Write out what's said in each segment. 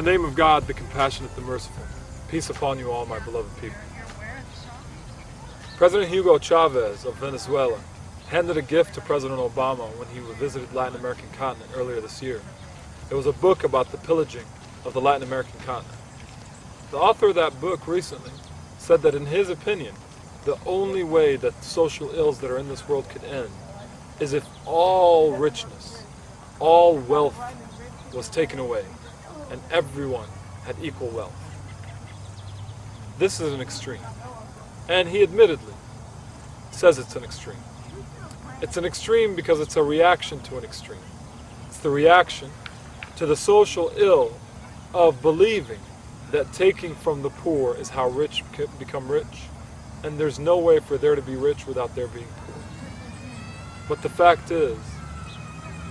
name of God, the compassionate, the merciful. Peace upon you all, my beloved people. President Hugo Chavez of Venezuela handed a gift to President Obama when he visited the Latin American continent earlier this year. It was a book about the pillaging of the Latin American continent. The author of that book recently said that in his opinion, the only way that social ills that are in this world could end is if all richness, all wealth was taken away and everyone had equal wealth. This is an extreme. And he admittedly says it's an extreme. It's an extreme because it's a reaction to an extreme. It's the reaction to the social ill of believing that taking from the poor is how rich can become rich, and there's no way for there to be rich without there being poor. But the fact is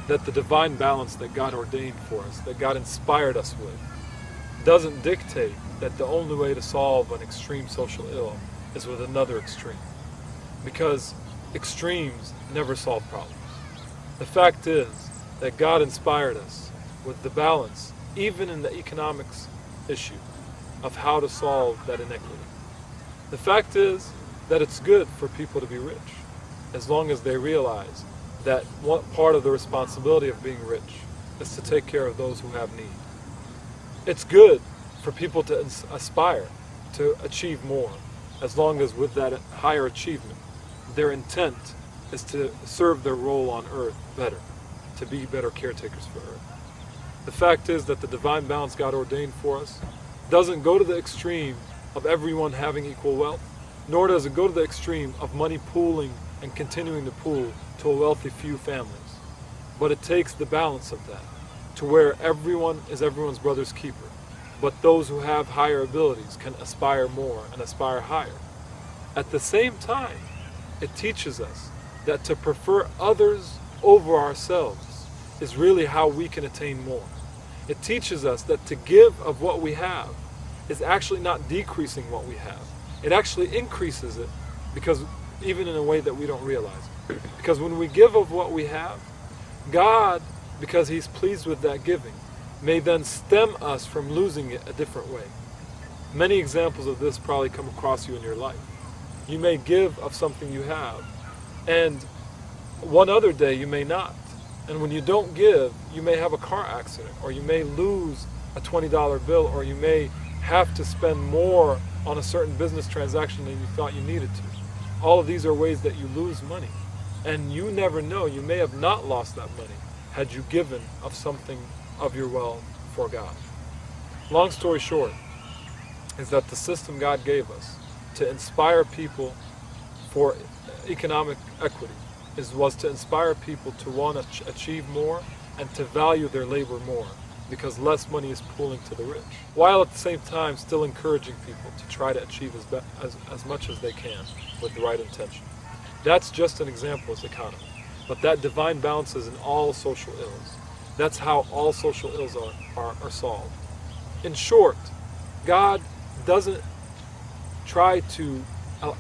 that the divine balance that God ordained for us, that God inspired us with, doesn't dictate that the only way to solve an extreme social ill is with another extreme. Because extremes never solve problems. The fact is that God inspired us with the balance, even in the economics issue, of how to solve that inequity. The fact is that it's good for people to be rich, as long as they realize that one part of the responsibility of being rich is to take care of those who have need. It's good for people to aspire to achieve more, as long as with that higher achievement, their intent is to serve their role on earth better, to be better caretakers for earth. The fact is that the divine balance God ordained for us doesn't go to the extreme of everyone having equal wealth, nor does it go to the extreme of money pooling and continuing to pool to a wealthy few families. But it takes the balance of that to where everyone is everyone's brother's keeper, but those who have higher abilities can aspire more and aspire higher. At the same time, it teaches us that to prefer others over ourselves is really how we can attain more. It teaches us that to give of what we have is actually not decreasing what we have. It actually increases it, because even in a way that we don't realize. Because when we give of what we have, God, because He's pleased with that giving, may then stem us from losing it a different way. Many examples of this probably come across you in your life. You may give of something you have, and one other day you may not. And when you don't give, you may have a car accident, or you may lose a $20 bill, or you may have to spend more on a certain business transaction than you thought you needed to. All of these are ways that you lose money. And you never know, you may have not lost that money had you given of something of your wealth for God. Long story short, is that the system God gave us to inspire people for economic equity was to inspire people to want to achieve more and to value their labor more, because less money is pooling to the rich, while at the same time still encouraging people to try to achieve as much as they can with the right intention. That's just an example as economy, but that divine balance is in all social ills. That's how all social ills are solved. In short, God doesn't try to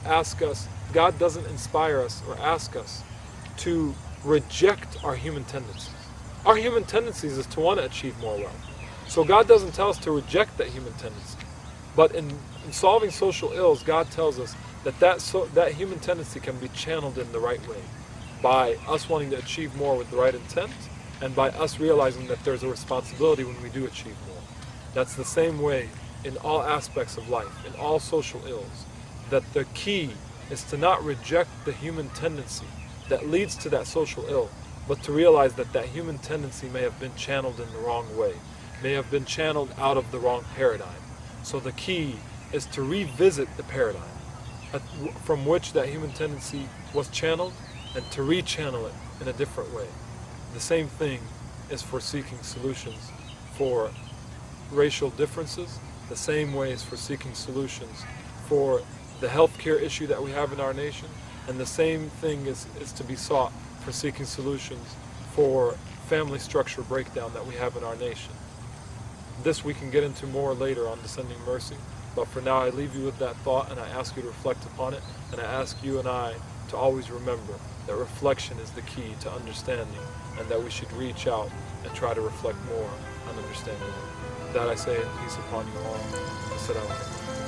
ask us, God doesn't inspire us or ask us to reject our human tendencies. Our human tendencies is to want to achieve more wealth. So God doesn't tell us to reject that human tendency. But in solving social ills, God tells us that human tendency can be channeled in the right way by us wanting to achieve more with the right intent, and by us realizing that there's a responsibility when we do achieve more. That's the same way in all aspects of life, in all social ills, that the key is to not reject the human tendency that leads to that social ill, but to realize that that human tendency may have been channeled in the wrong way, may have been channeled out of the wrong paradigm. So the key is to revisit the paradigm from which that human tendency was channeled, and to rechannel it in a different way. The same thing is for seeking solutions for racial differences. The same way is for seeking solutions for the healthcare issue that we have in our nation. And the same thing is to be sought for seeking solutions for family structure breakdown that we have in our nation. This we can get into more later on Descending Mercy, but for now I leave you with that thought, and I ask you to reflect upon it, and I ask you and I to always remember that reflection is the key to understanding, and that we should reach out and try to reflect more and understanding. That I say, peace upon you all. Assalamu alaikum.